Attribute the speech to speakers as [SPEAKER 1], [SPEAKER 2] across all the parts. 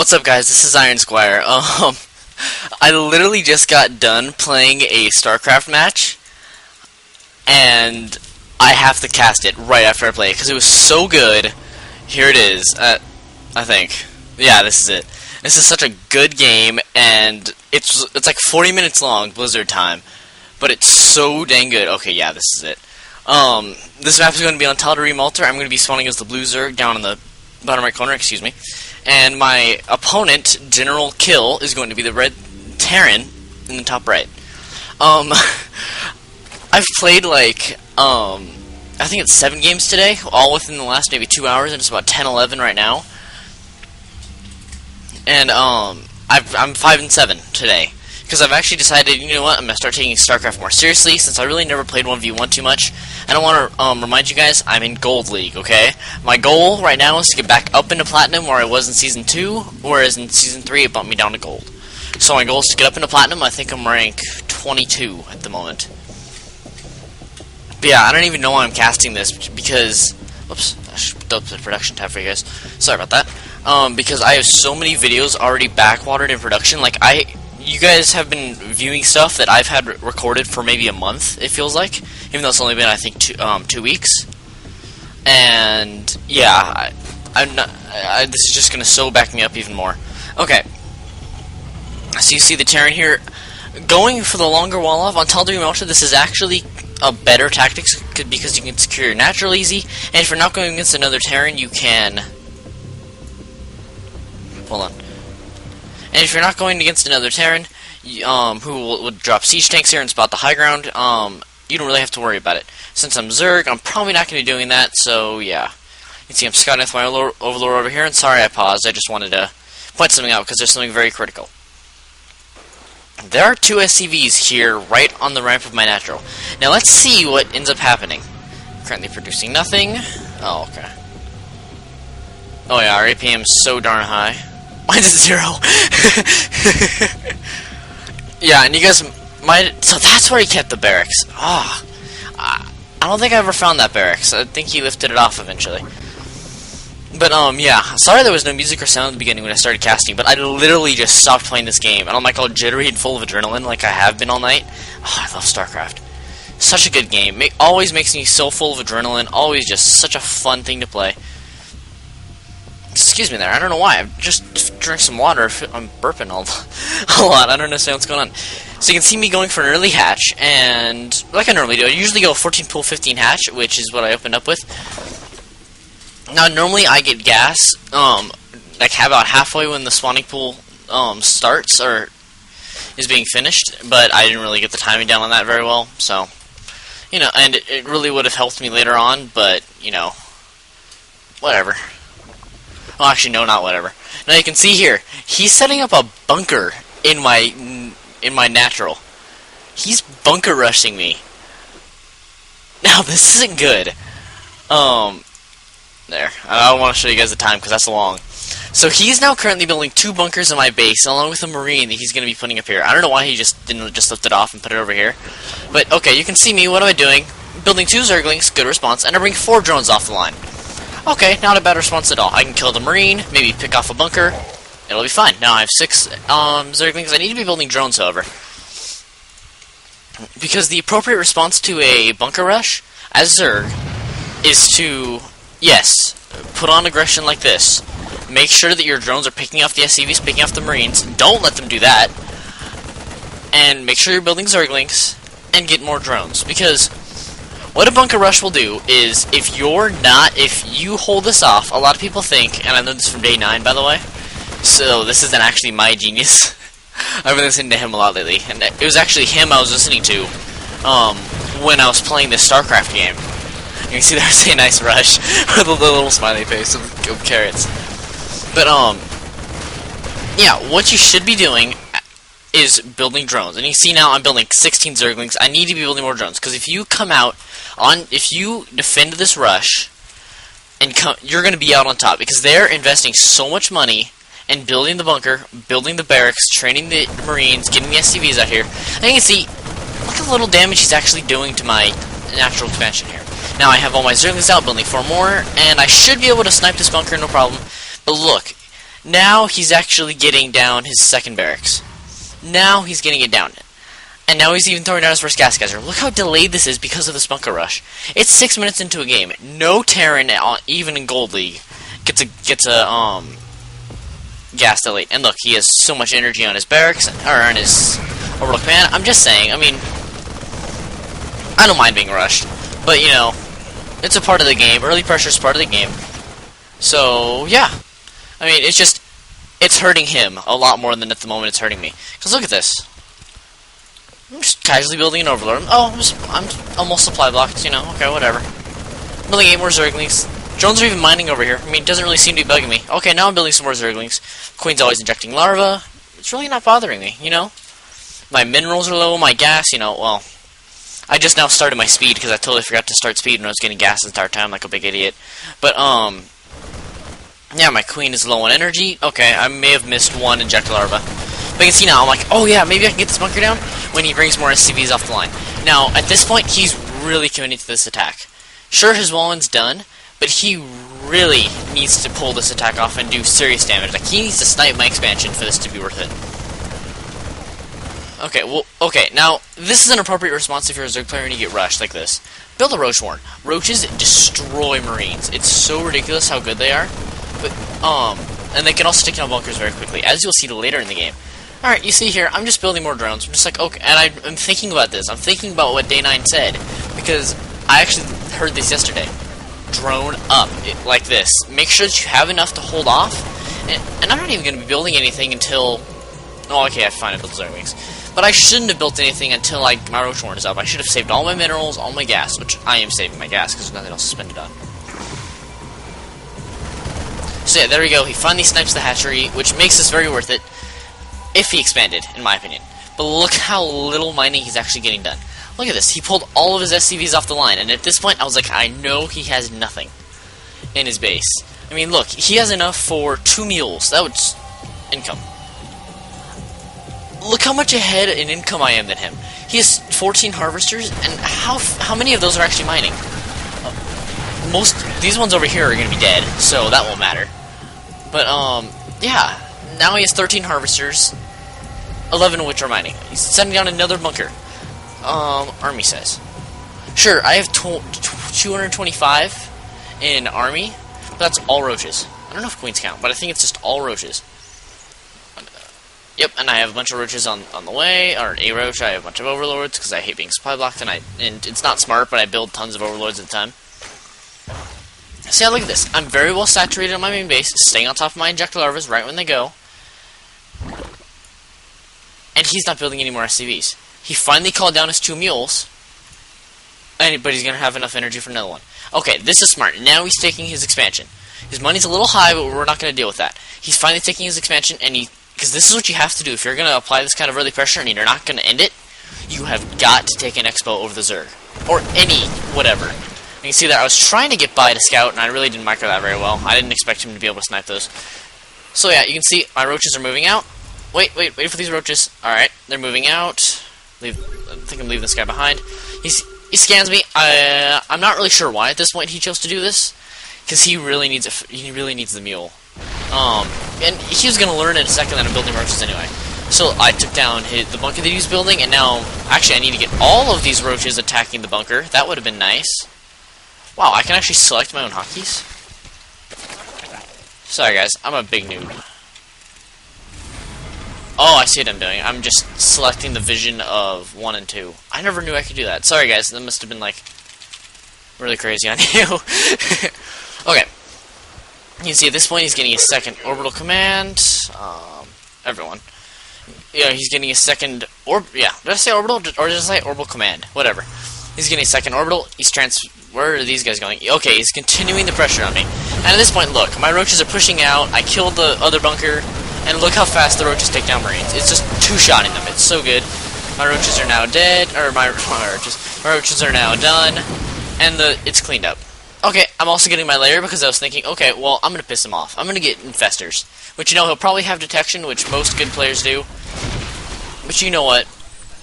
[SPEAKER 1] What's up, guys? This is Ir0nquire. I literally just got done playing a StarCraft match, and I have to cast it right after I play it because it was so good. Here it is. I think. Yeah, this is it. This is such a good game, and it's like 40 minutes long, Blizzard time, but it's so dang good. Okay, yeah, this is it. This map is going to be on Tal'Darim Altar. I'm going to be spawning as the blue Zerg down in the bottom right corner, excuse me. And my opponent, Ir0nquire, is going to be the red Terran in the top right. I've played like, I think it's 7 games today, all within the last maybe 2 hours, and it's about 10-11 right now. And, I'm 5-7 today. Because I've actually decided, you know what, I'm going to start taking StarCraft more seriously, since I really never played 1v1 too much. And I want to remind you guys, I'm in Gold League, okay? My goal right now is to get back up into Platinum where I was in Season 2, whereas in Season 3 it bumped me down to Gold. So my goal is to get up into Platinum. I think I'm rank 22 at the moment. But yeah, I don't even know why I'm casting this, because... Whoops, I should put up the production tab for you guys. Sorry about that. Because I have so many videos already backwatered in production, like you guys have been viewing stuff that I've had recorded for maybe a month, it feels like. Even though it's only been, I think, 2 weeks. And, yeah, this is just going to so back me up even more. Okay. So you see the Terran here. Going for the longer wall off on Tal'Darim Altar, this is actually a better tactic because you can secure your natural easy. And if you're not going against another Terran, you can... Hold on. And if you're not going against another Terran, who would drop siege tanks here and spot the high ground, you don't really have to worry about it. Since I'm Zerg, I'm probably not going to be doing that, so yeah. You can see I'm scouting with my Overlord over here, and sorry I paused, I just wanted to point something out because there's something very critical. There are 2 SCVs here, right on the ramp of my natural. Now let's see what ends up happening. Currently producing nothing. Oh, okay. Oh yeah, our APM is so darn high. Mine's at 0. Yeah, and you guys might... So that's where he kept the barracks. Ah, I don't think I ever found that barracks. I think he lifted it off eventually. But, yeah. Sorry there was no music or sound at the beginning when I started casting, but I literally just stopped playing this game, and I'm like all jittery and full of adrenaline like I have been all night. Oh, I love StarCraft. Such a good game. Always makes me so full of adrenaline. Always just such a fun thing to play. Excuse me there, I don't know why. I've just drank some water. I'm burping a lot. I don't understand what's going on. So you can see me going for an early hatch, and like I normally do, I usually go 14 pool 15 hatch, which is what I opened up with. Now normally I get gas, like about halfway when the spawning pool starts, or is being finished, but I didn't really get the timing down on that very well, so, you know, and it really would have helped me later on, but, you know, whatever. Well, actually, no, not whatever. Now you can see here, he's setting up a bunker in my natural. He's bunker rushing me. Now this isn't good. There. I don't want to show you guys the time because that's long. So he's now currently building 2 bunkers in my base, along with a marine that he's going to be putting up here. I don't know why he just didn't just lift it off and put it over here. But okay, you can see me. What am I doing? Building 2 Zerglings, good response, and I bring 4 drones off the line. Okay, not a bad response at all. I can kill the marine, maybe pick off a bunker. It'll be fine. Now I have 6 Zerglings. I need to be building drones, however. Because the appropriate response to a bunker rush, as Zerg, is to, yes, put on aggression like this. Make sure that your drones are picking off the SCVs, picking off the marines. Don't let them do that. And make sure you're building Zerglings, and get more drones. Because what a bunker rush will do is, if you hold this off, a lot of people think, and I learned this from day 9, by the way, so this isn't actually my genius. I've been listening to him a lot lately, and it was actually him I was listening to, when I was playing this StarCraft game. You can see there's a nice rush, with a little smiley face of carrots. But, yeah, what you should be doing is building drones. And you see now I'm building 16 Zerglings. I need to be building more drones, because if you come out if you defend this rush, and you're going to be out on top, because they're investing so much money in building the bunker, building the barracks, training the marines, getting the SCVs out here. And you can see, look at the little damage he's actually doing to my natural expansion here. Now I have all my Zerglings out, building 4 more, and I should be able to snipe this bunker, no problem. But look, Now he's actually getting down his second barracks. Now he's getting it down. And now he's even throwing down his first gas geyser. Look how delayed this is because of this bunker rush. It's 6 minutes into a game. No Terran, even in Gold League, gets a gas delay. And look, he has so much energy on his barracks, or on his orbital command. I'm just saying, I mean, I don't mind being rushed. But, you know, it's a part of the game. Early pressure is part of the game. So, yeah. I mean, it's hurting him a lot more than at the moment it's hurting me. Because look at this. I'm just casually building an overlord. Oh, I'm almost supply blocked, you know, okay, whatever. Building 8 more Zerglings. Drones are even mining over here. I mean, it doesn't really seem to be bugging me. Okay, now I'm building some more Zerglings. Queen's always injecting larvae. It's really not bothering me, you know? My minerals are low, my gas, you know, well, I just now started my speed because I totally forgot to start speed when I was getting gas the entire time like a big idiot. But, yeah, my queen is low on energy. Okay, I may have missed one inject larva. But you can see now, I'm like, oh yeah, maybe I can get this bunker down when he brings more SCVs off the line. Now, at this point, he's really committing to this attack. Sure, his Wallen's done, but he really needs to pull this attack off and do serious damage. Like, he needs to snipe my expansion for this to be worth it. Okay, well, okay, now, this is an appropriate response if you're a Zerg player and you get rushed like this. Build a Roach Warren. Roaches destroy Marines. It's so ridiculous how good they are. But, and they can also take down bunkers very quickly, as you'll see later in the game. Alright, you see here, I'm just building more drones. I'm just like, okay, and I'm thinking about this. I'm thinking about what Day 9 said, because I actually heard this yesterday. Drone up, like this. Make sure that you have enough to hold off, and I'm not even going to be building anything until... Oh, okay, I finally built Zerglings. But I shouldn't have built anything until my Roach Warren is up. I should have saved all my minerals, all my gas, which I am saving my gas, because there's nothing else to spend it on. So yeah, there we go. He finally snipes the hatchery, which makes this very worth it. If he expanded, in my opinion. But look how little mining he's actually getting done. Look at this. He pulled all of his SCVs off the line, and at this point, I was like, I know he has nothing in his base. I mean, look, he has enough for 2 mules. That was income. Look how much ahead in income I am than him. He has 14 harvesters, and how many of those are actually mining? These ones over here are going to be dead, so that won't matter. But, yeah. Now he has 13 harvesters, 11 of which are mining. He's sending down another bunker. Army says. Sure, I have 225 in army, but that's all roaches. I don't know if queens count, but I think it's just all roaches. Yep, and I have a bunch of roaches on the way, or a roach. I have a bunch of overlords, because I hate being supply blocked, and it's not smart, but I build tons of overlords at the time. See, look at this. I'm very well saturated on my main base, staying on top of my injector larvas right when they go. And he's not building any more SCVs. He finally called down his 2 mules, but he's going to have enough energy for another one. Okay, this is smart. Now he's taking his expansion. His money's a little high, but we're not going to deal with that. He's finally taking his expansion, and because this is what you have to do. If you're going to apply this kind of early pressure and you're not going to end it, you have got to take an expo over the Zerg. Or any whatever. You can see that I was trying to get by to scout, and I really didn't micro that very well. I didn't expect him to be able to snipe those. So yeah, you can see my roaches are moving out. Wait for these roaches. Alright, they're moving out. I think I'm leaving this guy behind. He scans me. I'm not really sure why at this point he chose to do this, because he really needs the mule. And he was gonna learn in a second that I'm building roaches anyway. So I took down the bunker that he was building, and now actually I need to get all of these roaches attacking the bunker. That would have been nice. Wow, I can actually select my own hotkeys? Sorry guys, I'm a big noob. Oh, I see what I'm doing. I'm just selecting the vision of 1 and 2. I never knew I could do that. Sorry guys, that must have been like really crazy on you. Okay. You can see at this point he's getting a second orbital command. Everyone. Yeah, he's getting a second yeah, did I say orbital or did I say orbital command? Whatever. He's getting a second orbital. Where are these guys going? Okay, he's continuing the pressure on me. And at this point, look, my roaches are pushing out. I killed the other bunker, and look how fast the roaches take down Marines. It's just two-shotting them. It's so good. My roaches are now dead, or my roaches are now done, and it's cleaned up. Okay, I'm also getting my layer because I was thinking, okay, well, I'm gonna piss him off. I'm gonna get infestors, which you know he'll probably have detection, which most good players do. But you know what?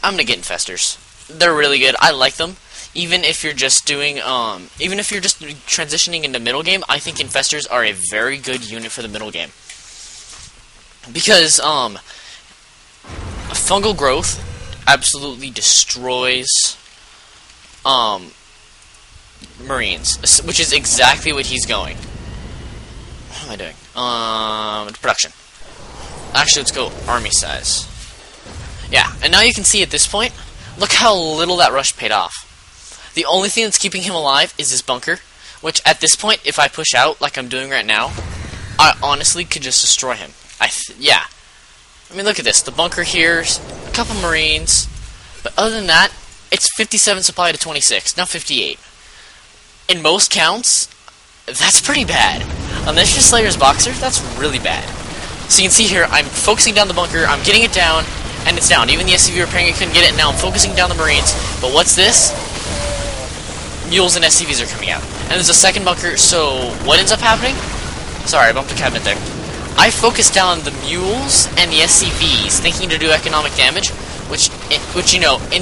[SPEAKER 1] I'm gonna get infestors. They're really good. I like them. Even if you're just doing, even if you're just transitioning into middle game, I think infestors are a very good unit for the middle game. Because fungal growth absolutely destroys Marines, which is exactly what he's going. What am I doing? Production. Actually, let's go army size. Yeah, and now you can see at this point, look how little that rush paid off. The only thing that's keeping him alive is this bunker, which at this point, if I push out like I'm doing right now, I honestly could just destroy him. Yeah. I mean, look at this. The bunker here, a couple Marines, but other than that, it's 57 supply to 26, now 58. In most counts, that's pretty bad. On this Slayer's Boxer, that's really bad. So you can see here, I'm focusing down the bunker, I'm getting it down, and it's down. Even the SCV repairing it couldn't get it, and now I'm focusing down the Marines. But what's this? Mules and SCVs are coming out. And there's a second bunker, so what ends up happening? Sorry, I bumped a cabinet there. I focused down the mules and the SCVs, thinking to do economic damage, which you know, in